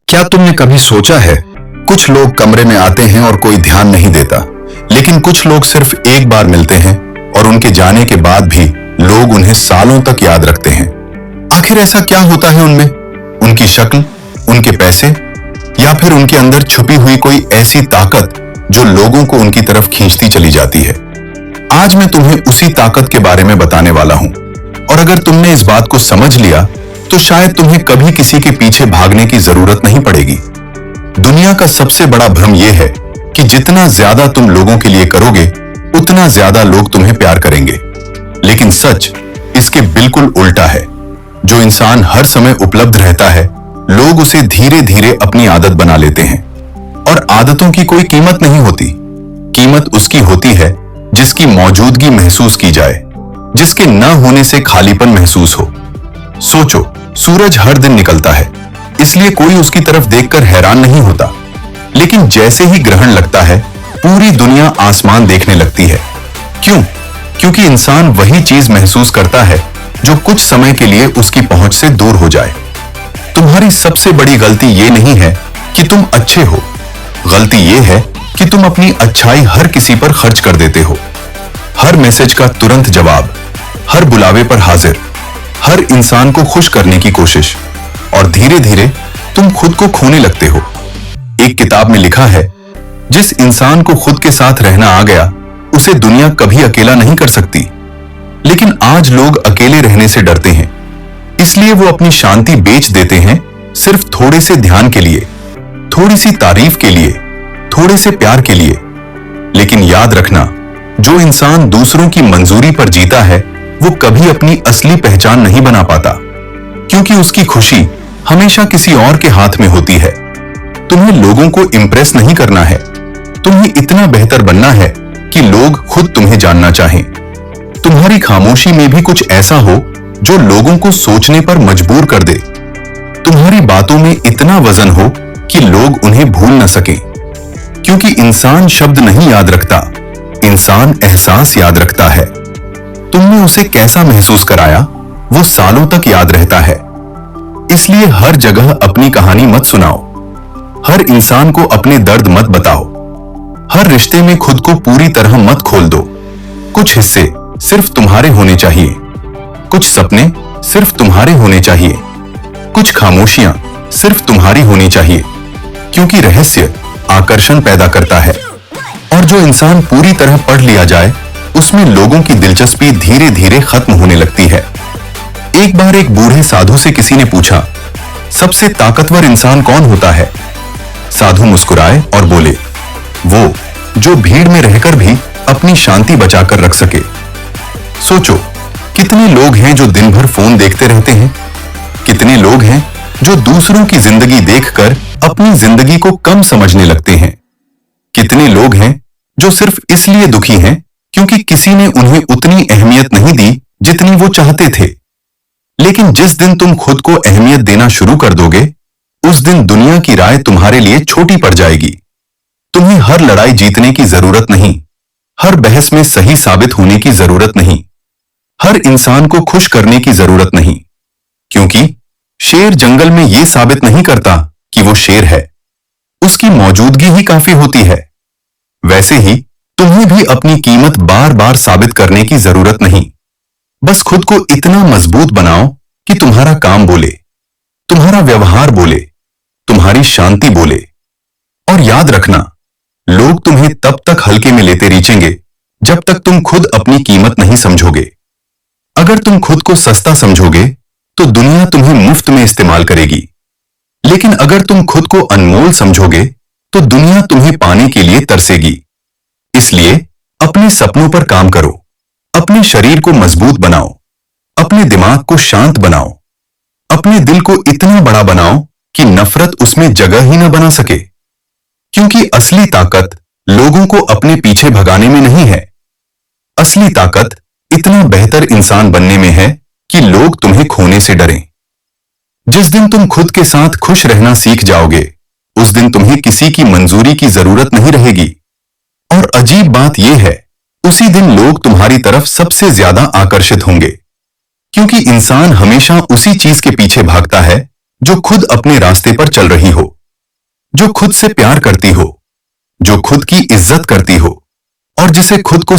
क्या तुमने कभी सोचा है, कुछ लोग कमरे में आते हैं और कोई ध्यान नहीं देता, लेकिन कुछ लोग सिर्फ एक बार मिलते हैं और उनके जाने के बाद भी लोग उन्हें सालों तक याद रखते हैं। आखिर ऐसा क्या होता है उनमें? उनकी शक्ल, उनके पैसे, या फिर उनके अंदर छुपी हुई कोई ऐसी ताकत जो लोगों को उनकी तरफ खींचती चली जाती है। आज मैं तुम्हें उसी ताकत के बारे में बताने वाला हूं, और अगर तुमने इस बात को समझ लिया तो शायद तुम्हें कभी किसी के पीछे भागने की जरूरत नहीं पड़ेगी। दुनिया का सबसे बड़ा भ्रम यह है कि जितना ज्यादा तुम लोगों के लिए करोगे, उतना ज्यादा लोग तुम्हें प्यार करेंगे। लेकिन सच इसके बिल्कुल उल्टा है। जो इंसान हर समय उपलब्ध रहता है, लोग उसे धीरे धीरे अपनी आदत बना लेते हैं। और आदतों की कोई कीमत नहीं होती। कीमत उसकी होती है जिसकी मौजूदगी महसूस की जाए, जिसके न होने से खालीपन महसूस हो। सोचो, सूरज हर दिन निकलता है, इसलिए कोई उसकी तरफ देखकर हैरान नहीं होता। लेकिन जैसे ही ग्रहण लगता है, पूरी दुनिया आसमान देखने लगती है। क्यों? क्योंकि इंसान वही चीज महसूस करता है जो कुछ समय के लिए उसकी पहुंच से दूर हो जाए। तुम्हारी सबसे बड़ी गलती ये नहीं है कि तुम अच्छे हो, गलती ये है कि तुम अपनी अच्छाई हर किसी पर खर्च कर देते हो। हर मैसेज का तुरंत जवाब, हर बुलावे पर हाजिर, हर इंसान को खुश करने की कोशिश, और धीरे धीरे तुम खुद को खोने लगते हो। एक किताब में लिखा है, जिस इंसान को खुद के साथ रहना आ गया, उसे दुनिया कभी अकेला नहीं कर सकती। लेकिन आज लोग अकेले रहने से डरते हैं, इसलिए वो अपनी शांति बेच देते हैं सिर्फ थोड़े से ध्यान के लिए, थोड़ी सी तारीफ के लिए, थोड़े से प्यार के लिए। लेकिन याद रखना, जो इंसान दूसरों की मंजूरी पर जीता है, वो कभी अपनी असली पहचान नहीं बना पाता, क्योंकि उसकी खुशी हमेशा किसी और के हाथ में होती है। तुम्हें लोगों को इंप्रेस नहीं करना है, तुम्हें इतना बेहतर बनना है कि लोग खुद तुम्हें जानना चाहें। तुम्हारी खामोशी में भी कुछ ऐसा हो जो लोगों को सोचने पर मजबूर कर दे। तुम्हारी बातों में इतना वजन हो कि लोग उन्हें भूल न सकें। क्योंकि इंसान शब्द नहीं याद रखता, इंसान एहसास याद रखता है। तुमने उसे कैसा महसूस कराया, वो सालों तक याद रहता है। इसलिए हर जगह अपनी कहानी मत सुनाओ, हर इंसान को अपने दर्द मत बताओ, हर रिश्ते में खुद को पूरी तरह मत खोल दो। कुछ हिस्से सिर्फ तुम्हारे होने चाहिए, कुछ सपने सिर्फ तुम्हारे होने चाहिए, कुछ खामोशियां सिर्फ तुम्हारी होनी चाहिए। क्योंकि रहस्य आकर्षण पैदा करता है, और जो इंसान पूरी तरह पढ़ लिया जाए, उसमें लोगों की दिलचस्पी धीरे धीरे खत्म होने लगती है। एक बार एक बूढ़े साधु से किसी ने पूछा, सबसे ताकतवर इंसान कौन होता है? साधु मुस्कुराए और बोले, वो जो भीड़ में रहकर भी अपनी शांति बचाकर रख सके। सोचो, कितने लोग हैं जो दिन भर फोन देखते रहते हैं? कितने लोग हैं जो दूसरों की जिंदगी देखकर अपनी जिंदगी को कम समझने लगते हैं? कितने लोग हैं जो सिर्फ इसलिए दुखी हैं क्योंकि किसी ने उन्हें उतनी अहमियत नहीं दी जितनी वो चाहते थे। लेकिन जिस दिन तुम खुद को अहमियत देना शुरू कर दोगे, उस दिन दुनिया की राय तुम्हारे लिए छोटी पड़ जाएगी। तुम्हें हर लड़ाई जीतने की जरूरत नहीं, हर बहस में सही साबित होने की जरूरत नहीं, हर इंसान को खुश करने की जरूरत नहीं। क्योंकि शेर जंगल में यह साबित नहीं करता कि वो शेर है, उसकी मौजूदगी ही काफी होती है। वैसे ही तुम्हें भी अपनी कीमत बार बार साबित करने की जरूरत नहीं। बस खुद को इतना मजबूत बनाओ कि तुम्हारा काम बोले, तुम्हारा व्यवहार बोले, तुम्हारी शांति बोले। और याद रखना, लोग तुम्हें तब तक हल्के में लेते रीचेंगे जब तक तुम खुद अपनी कीमत नहीं समझोगे। अगर तुम खुद को सस्ता समझोगे तो दुनिया तुम्हें मुफ्त में इस्तेमाल करेगी। लेकिन अगर तुम खुद को अनमोल समझोगे तो दुनिया तुम्हें पाने के लिए तरसेगी। इसलिए अपने सपनों पर काम करो, अपने शरीर को मजबूत बनाओ, अपने दिमाग को शांत बनाओ, अपने दिल को इतना बड़ा बनाओ कि नफरत उसमें जगह ही न बना सके। क्योंकि असली ताकत लोगों को अपने पीछे भगाने में नहीं है। असली ताकत इतना बेहतर इंसान बनने में है कि लोग तुम्हें खोने से डरें। जिस दिन तुम खुद के साथ खुश रहना सीख जाओगे, उस दिन तुम्हें किसी की मंजूरी की जरूरत नहीं रहेगी। और अजीब बात यह है, उसी दिन लोग तुम्हारी तरफ सबसे ज्यादा आकर्षित होंगे। क्योंकि इंसान हमेशा उसी चीज के पीछे भागता है जो खुद अपने रास्ते पर चल रही हो। जो खुद से प्यार करती हो, जो खुद की इज्जत करती हो और जिसे खुद को